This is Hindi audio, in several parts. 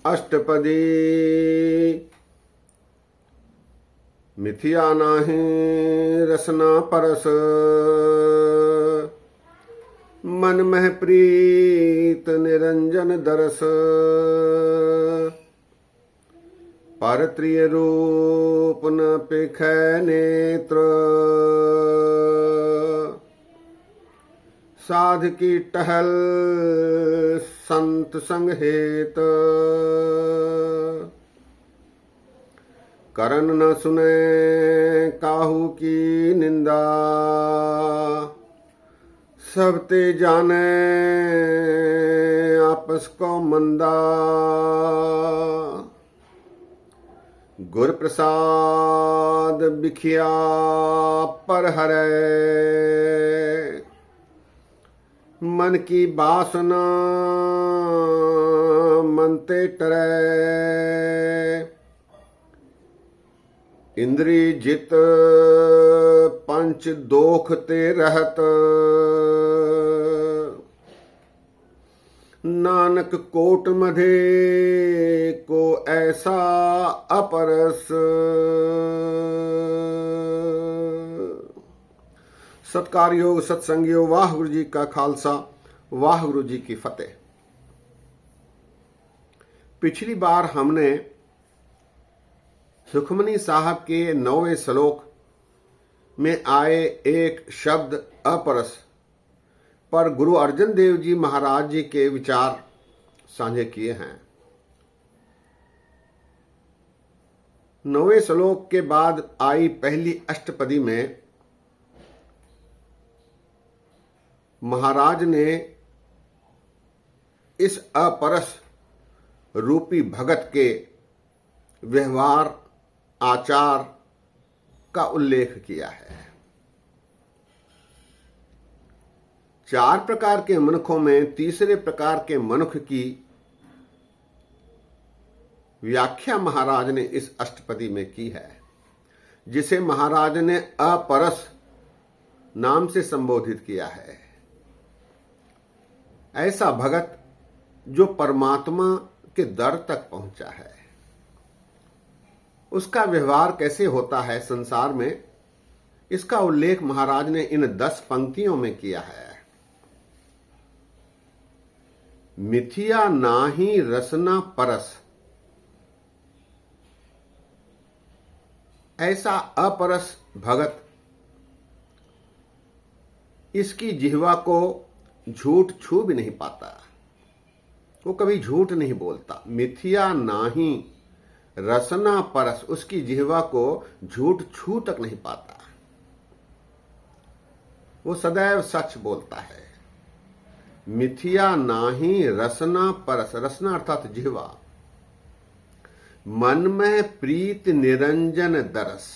अष्टपदी मिथिया नाही रसना परस, मन मह प्रीत निरंजन दरस। परत्रिय रूप न पेखै नेत्र, साध की टहल संत संग हेत। करन न सुने काहू की निंदा, सब ते जाने आपस को मंदा। गुर प्रसाद बिखिया पर हरै, मन की बासना मन ते टरै। इंद्री जित पंच दोख ते रहत, नानक कोट मधे को ऐसा अपरस। सत्कार योग सत्संग योग। वाहगुरु जी का खालसा, वाहगुरु जी की फतेह। पिछली बार हमने सुखमनी साहब के 9वें श्लोक में आए एक शब्द अपरस पर गुरु अर्जन देव जी महाराज जी के विचार साझे किए हैं। 9वें श्लोक के बाद आई पहली अष्टपदी में महाराज ने इस अपरस रूपी भगत के व्यवहार आचार का उल्लेख किया है। 4 प्रकार के मनुष्यों में तीसरे प्रकार के मनुष्य की व्याख्या महाराज ने इस अष्टपदी में की है, जिसे महाराज ने अपरस नाम से संबोधित किया है। ऐसा भगत जो परमात्मा के दर तक पहुंचा है, उसका व्यवहार कैसे होता है संसार में, इसका उल्लेख महाराज ने इन 10 पंक्तियों में किया है। मिथिया नाही रसना परस, ऐसा अपरस भगत, इसकी जिह्वा को झूठ छू भी नहीं पाता, वो कभी झूठ नहीं बोलता। मिथिया नाही रसना परस, उसकी जिह्वा को झूठ छू तक नहीं पाता, वो सदैव सच बोलता है। मिथिया नाही रसना परस, रसना अर्थात जिह्वा। मन में प्रीत निरंजन दरस,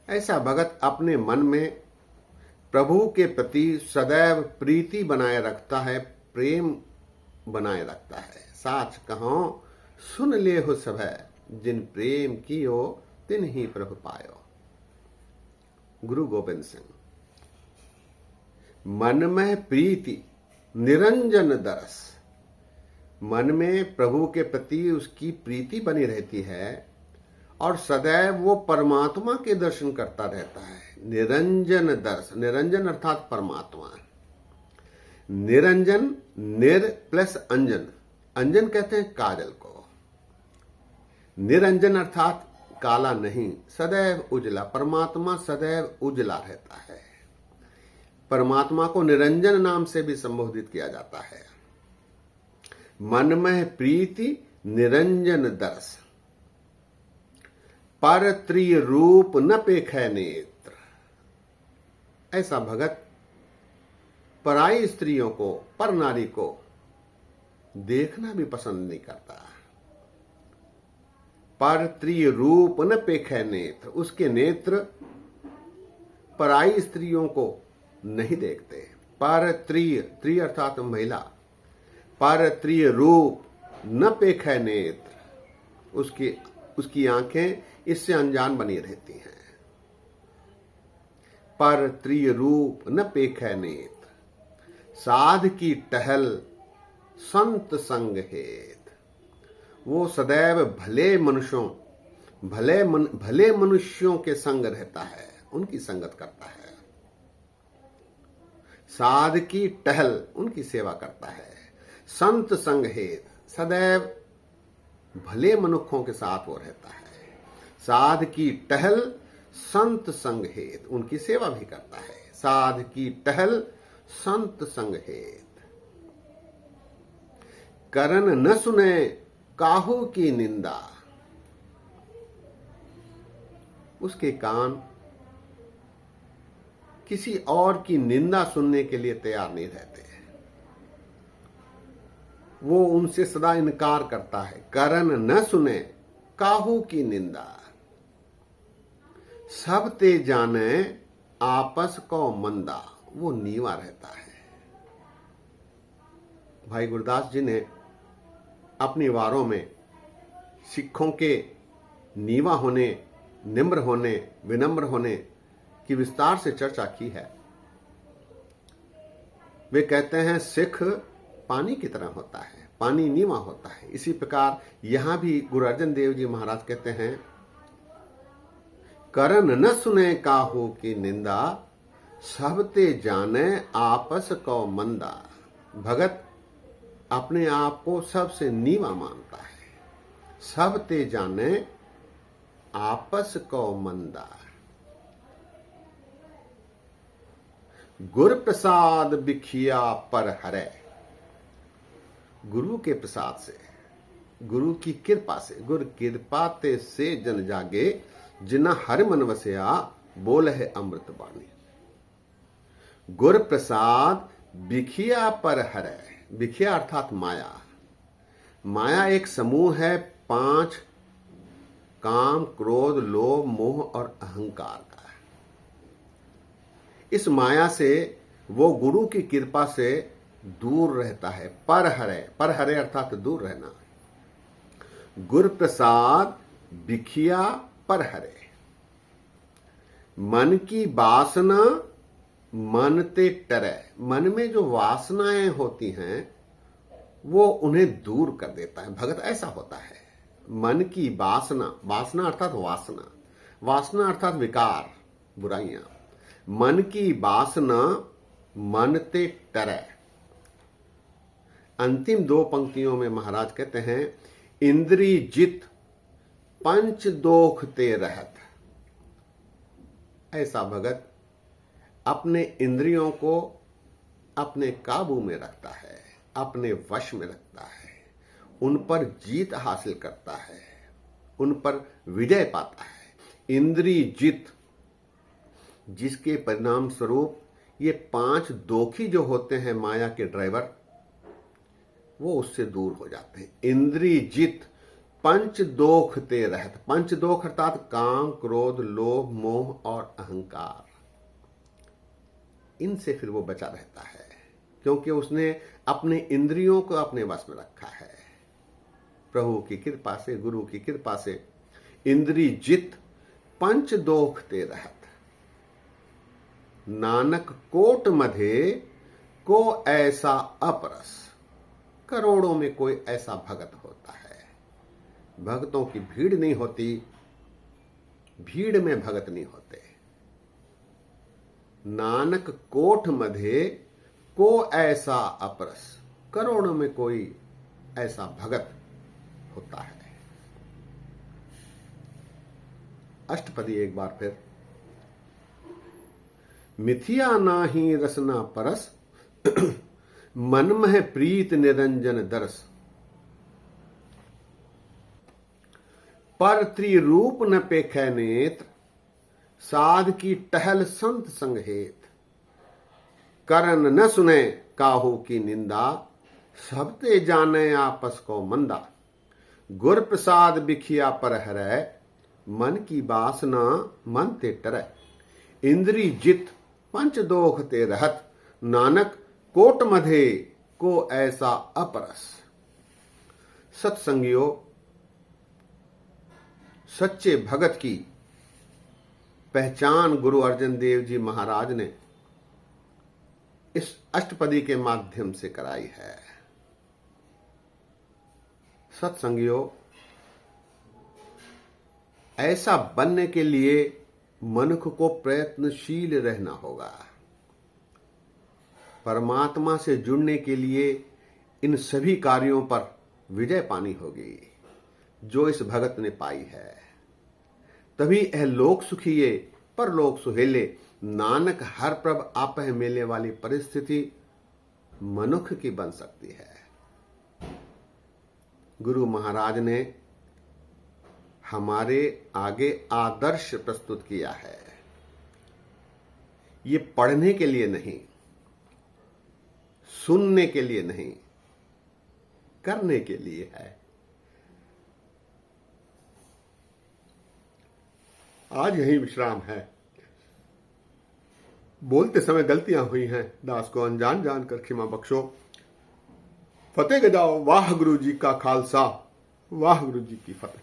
ऐसा भगत अपने मन में प्रभु के प्रति सदैव प्रीति बनाए रखता है, प्रेम बनाए रखता है। साच कहो सुन ले हो सभै, जिन प्रेम कियो तिन ही प्रभु पायो। गुरु गोविंद सिंह। मन में प्रीति निरंजन दरस, मन में प्रभु के प्रति उसकी प्रीति बनी रहती है और सदैव वो परमात्मा के दर्शन करता रहता है। निरंजन दर्श, निरंजन अर्थात परमात्मा। निरंजन, निर प्लस अंजन, अंजन कहते हैं काजल को। निरंजन अर्थात काला नहीं, सदैव उजला। परमात्मा सदैव उजला रहता है। परमात्मा को निरंजन नाम से भी संबोधित किया जाता है। मन में प्रीति निरंजन दर्श, पर त्रिय रूप न पेखै नेत्र, ऐसा भगत पराई स्त्रियों को, पर नारी को देखना भी पसंद नहीं करता। पर त्रिय रूप न पेखै नेत्र, उसके नेत्र पराई स्त्रियों को नहीं देखते। पर त्रिय, त्रिय अर्थात महिला। पर त्रिय रूप न पेखै नेत्र, उसकी आंखें इससे अनजान बनी रहती हैं। पर त्रिय रूप न पेखै नेत्र, साध की टहल संत संग हेत। वो सदैव भले मनुष्यों के संग रहता है, उनकी संगत करता है। साध की टहल, उनकी सेवा करता है। संत संग हेत, सदैव भले मनुष्यों के साथ वो रहता है। साध की टहल संत संग हेत, उनकी सेवा भी करता है। साध की टहल संत संग हेत। करन न सुने काहू की निंदा, उसके कान किसी और की निंदा सुनने के लिए तैयार नहीं रहते। वो उनसे सदा इनकार करता है। करन न सुने काहू की निंदा, सब ते जाने आपस को मंदा, वो नीवा रहता है। भाई गुरदास जी ने अपनी वारों में सिखों के नीवा होने, निम्र होने, विनम्र होने की विस्तार से चर्चा की है। वे कहते हैं सिख पानी की तरह होता है, पानी नीवा होता है। इसी प्रकार यहां भी गुरु अर्जन देव जी महाराज कहते हैं, करन न सुने काहू की निंदा, सब ते जाने आपस को मंदा। भगत अपने आप को सबसे नीवा मानता है। सब ते जाने आपस को मंदा। गुर प्रसाद बिखिया पर हरे, गुरु के प्रसाद से, गुरु की कृपा से, गुरु कृपा ते से जन जागे, जिना हर मन वसया, बोल है अमृत वाणी। गुर प्रसाद बिखिया पर हरे, बिखिया अर्थात माया। माया एक समूह है 5 काम, क्रोध, लोभ, मोह और अहंकार का। इस माया से वो गुरु की कृपा से दूर रहता है। पर हरे अर्थात दूर रहना। गुर प्रसाद बिखिया पर हरे, मन की वासना मन ते टरे। मन में जो वासनाएं होती हैं वो उन्हें दूर कर देता है। भगत ऐसा होता है। मन की वासना, वासना अर्थात वासना, वासना अर्थात विकार, बुराइयां। मन की वासना मन ते टरे। अंतिम 2 पंक्तियों में महाराज कहते हैं, इंद्री जित पंच दोख ते रहत। ऐसा भगत अपने इंद्रियों को अपने काबू में रखता है, अपने वश में रखता है, उन पर जीत हासिल करता है, उन पर विजय पाता है। इंद्री जित, जिसके परिणाम स्वरूप ये 5 दोखी जो होते हैं माया के ड्राइवर, वो उससे दूर हो जाते हैं। इंद्री जित पंच दोख ते रहत। पंच दोख अर्थात काम, क्रोध, लोभ, मोह और अहंकार। इनसे फिर वो बचा रहता है, क्योंकि उसने अपने इंद्रियों को अपने वश में रखा है। प्रभु की कृपा से, गुरु की कृपा से इंद्री जित पंच दोख ते रहत। नानक कोट मधे को ऐसा अपरस। करोड़ों में कोई ऐसा भगत होता है। भक्तों की भीड़ नहीं होती, भीड़ में भगत नहीं होते। नानक कोट मधे को ऐसा अपरस। करोड़ों में कोई ऐसा भगत होता है। अष्टपदी एक बार फिर। मिथिया नाही रसना परस, मन मह प्रीत निरंजन दरस। पर त्रिरूप न पेखै नेत्र, साध की टहल संत संग हेत। करन न सुने काहू की निंदा, सब ते जाने आपस को मंदा। गुर प्रसाद बिखिया पर हरै, मन की वासना मन ते टरै। इंद्री जित पंच दोख ते रहत, नानक कोट मधे को ऐसा अपरस। सत्संगियों, सच्चे भगत की पहचान गुरु अर्जन देव जी महाराज ने इस अष्टपदी के माध्यम से कराई है। सत्संगियों, ऐसा बनने के लिए मनुष्य को प्रयत्नशील रहना होगा। परमात्मा से जुड़ने के लिए इन सभी कार्यों पर विजय पानी होगी जो इस भगत ने पाई है। तभी यह लोक सुखिए परलोक सुहेले, नानक हर प्रभ आपह मिलने वाली परिस्थिति मनुष्य की बन सकती है। गुरु महाराज ने हमारे आगे आदर्श प्रस्तुत किया है। ये पढ़ने के लिए नहीं, सुनने के लिए नहीं, करने के लिए है। आज यही विश्राम है। बोलते समय गलतियां हुई हैं, दास को अनजान जानकर क्षमा बख्शो। फतेह गजाओ। वाह गुरु जी का खालसा, वाह गुरु जी की फतेह।